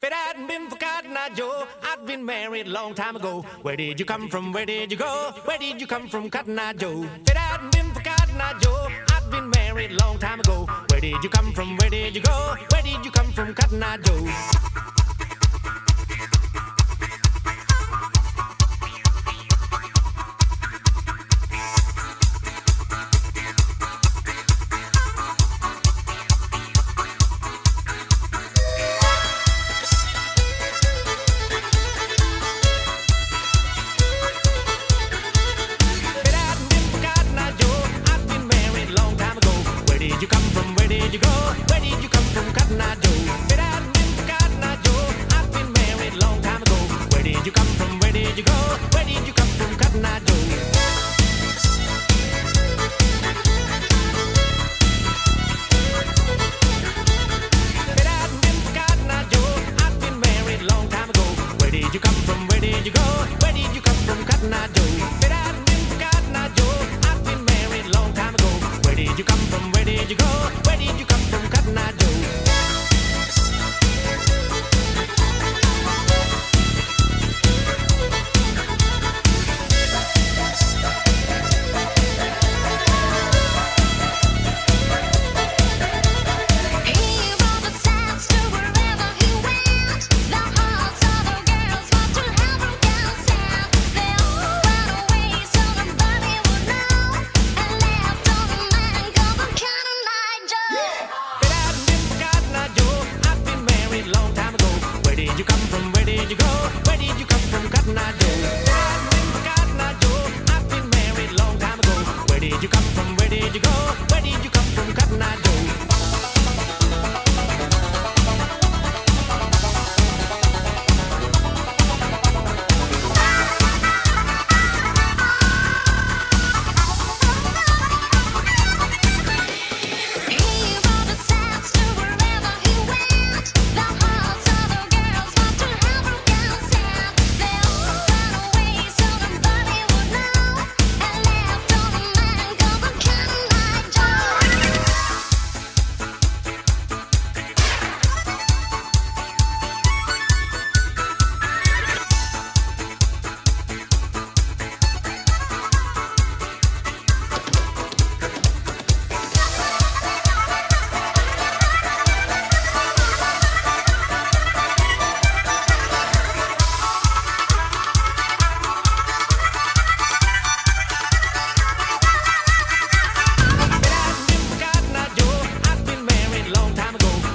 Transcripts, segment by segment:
If it hadn't been for Cotton Eye Joe, I'd been married a long time ago. Where did you come from? Where did you go? Where did you come from, Cotton Eye Joe? If it hadn't been for Cotton Eye Joe, I'd been married a long time ago. Where did you come from? Where did you go? Where did you come from, Cotton Eye Joe? Where did you come from? Where did you go? Where did you come from, Cotton Eye Joe? If it hadn't been for Cotton Eye Joe, I'd been married a long time ago. Where did you come from? Where did you go? Where did you come from, Cotton Eye Joe? If it hadn't been for Cotton Eye Joe, I'd been married a long time ago. Where did you come from? Where did you go? Where did you come from, Cotton Eye Joe? If it hadn't been for Cotton Eye Joe, I'd been married a long time ago. Where did you come from? Where did you go? Where did you come from, Cotton Eye Joe? Where did you come from? Where did you go? Where did you come from, Cotton Eye Joe? If it hadn't been for Cotton Eye Joe, I'd been married a long time ago. Where did you come from? Where did you go? Where did you come from, Cotton Eye Joe?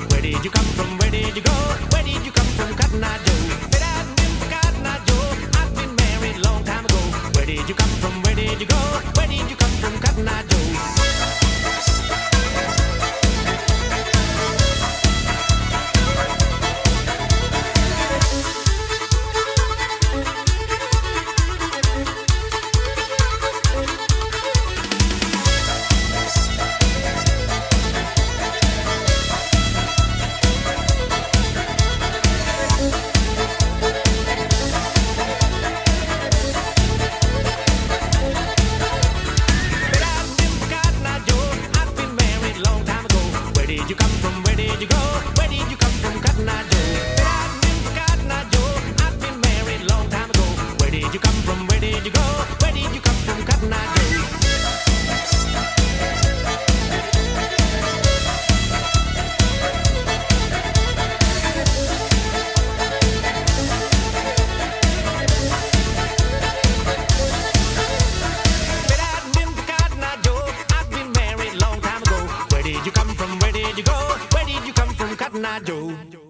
Where did you come from? Where did you go? Where did you come from, Cotton Eye Joe? If it hadn't been for Cotton Eye Joe, I'd been married a long time ago. Where did you come from? Where did you go? Where did you come from, Cotton Eye Joe? Where did you come from? Where did you go? Where did you come from, Cotton Eye Joe? If it hadn't been for Cotton Eye Joe, I'd been married a long time ago. Where did you come from? Where did you go? Where did you come from, Cotton Eye Joe? Where did you come from? Where did you go? Where did you come from, Cotton Eye Joe?